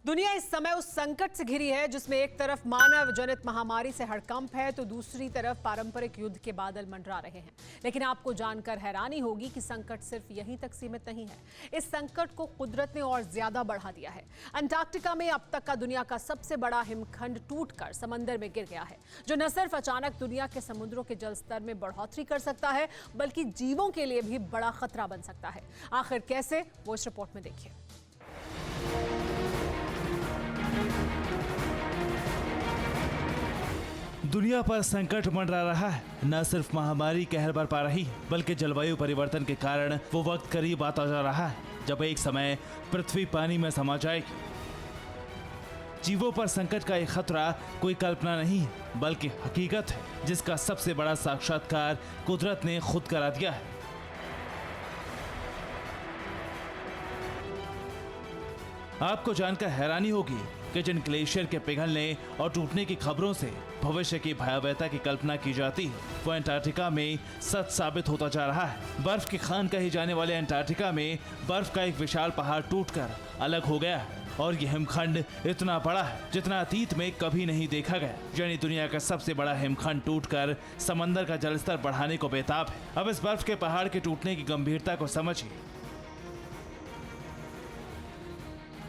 दुनिया इस समय उस संकट से घिरी है जिसमें एक तरफ मानव जनित महामारी से हड़कंप है तो दूसरी तरफ पारंपरिक युद्ध के बादल मंडरा रहे हैं। लेकिन आपको जानकर हैरानी होगी कि संकट सिर्फ यहीं तक सीमित नहीं है। इस संकट को कुदरत ने और ज्यादा बढ़ा दिया है। अंटार्कटिका में अब तक का दुनिया का सबसे बड़ा हिमखंड टूटकर समंदर में गिर गया है, जो न सिर्फ अचानक दुनिया के समुद्रों के जल स्तर में बढ़ोतरी कर सकता है बल्कि जीवों के लिए भी बड़ा खतरा बन सकता है। आखिर कैसे, वो इस रिपोर्ट में देखिए। दुनिया पर संकट मंडरा रहा है। न सिर्फ महामारी कहर बरपा रही बल्कि जलवायु परिवर्तन के कारण वो वक्त करीब आता जा रहा है जब एक समय पृथ्वी पानी में समा जाएगी। जीवों पर संकट का एक खतरा कोई कल्पना नहीं है बल्कि हकीकत है, जिसका सबसे बड़ा साक्षात्कार कुदरत ने खुद करा दिया है। आपको जानकर हैरानी होगी कि जिन ग्लेशियर के पिघलने और टूटने की खबरों से भविष्य की भयावहता की कल्पना की जाती है, वो अंटार्कटिका में सच साबित होता जा रहा है। बर्फ की खान कही जाने वाले अंटार्कटिका में बर्फ का एक विशाल पहाड़ टूटकर अलग हो गया है और यह हिमखंड इतना बड़ा है जितना अतीत में कभी नहीं देखा गया। यानी दुनिया का सबसे बड़ा हिमखंड टूटकर समंदर का जलस्तर बढ़ाने को बेताब है। अब इस बर्फ के पहाड़ के टूटने की गंभीरता को समझिए।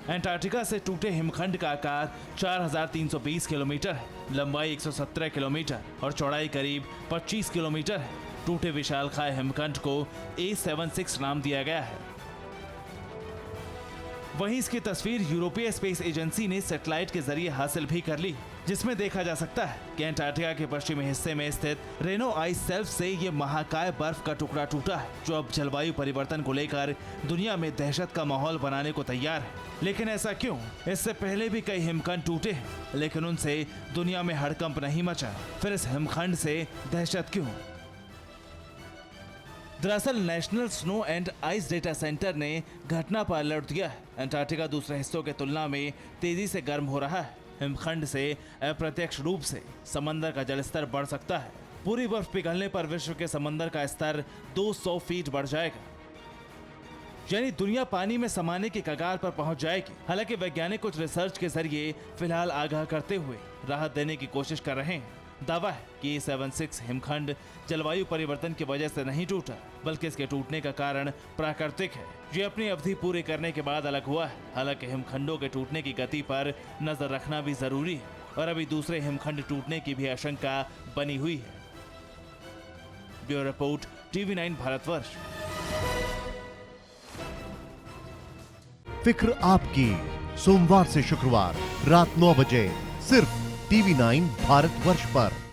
अंटार्कटिका से टूटे हिमखंड का आकार 4320 किलोमीटर है, लंबाई 117 किलोमीटर और चौड़ाई करीब 25 किलोमीटर है। टूटे विशालकाय हिमखंड को A76 नाम दिया गया है। वहीं इसकी तस्वीर यूरोपीय स्पेस एजेंसी ने सैटेलाइट के जरिए हासिल भी कर ली, जिसमें देखा जा सकता है कि अंटार्कटिका के पश्चिमी हिस्से में स्थित रेनो आइस शेल्फ से ये महाकाय बर्फ का टुकड़ा टूटा है, जो अब जलवायु परिवर्तन को लेकर दुनिया में दहशत का माहौल बनाने को तैयार है। लेकिन ऐसा क्यों? इससे पहले भी कई हिमखंड टूटे हैं, लेकिन उनसे दुनिया में हड़कंप नहीं मचा। फिर इस हिमखंड से दहशत क्यों? दरअसल national snow and ice data centre ने घटना पर अलर्ट दिया है। अंटार्कटिका दूसरे हिस्सों के तुलना में तेजी से गर्म हो रहा है। हिमखंड से अप्रत्यक्ष रूप से समंदर का जलस्तर बढ़ सकता है। पूरी बर्फ पिघलने पर विश्व के समंदर का स्तर 200 फीट बढ़ जाएगा, यानी दुनिया पानी में समाने की कगार पर पहुंच जाएगी। हालांकि वैज्ञानिक कुछ रिसर्च के जरिए फिलहाल आगाह करते हुए राहत देने की कोशिश कर रहे हैं। दावा है कि A76 हिमखंड जलवायु परिवर्तन की वजह से नहीं टूटा, बल्कि इसके टूटने का कारण प्राकृतिक है। ये अपनी अवधि पूरी करने के बाद अलग हुआ है। हालांकि हिमखंडों के टूटने की गति पर नजर रखना भी जरूरी है और अभी दूसरे हिमखंड टूटने की भी आशंका बनी हुई है। Bureau report, TV9 Bharatvarsh. फिक्र आपकी, सोमवार से शुक्रवार रात 9 बजे सिर्फ TV9 भारतवर्ष पर।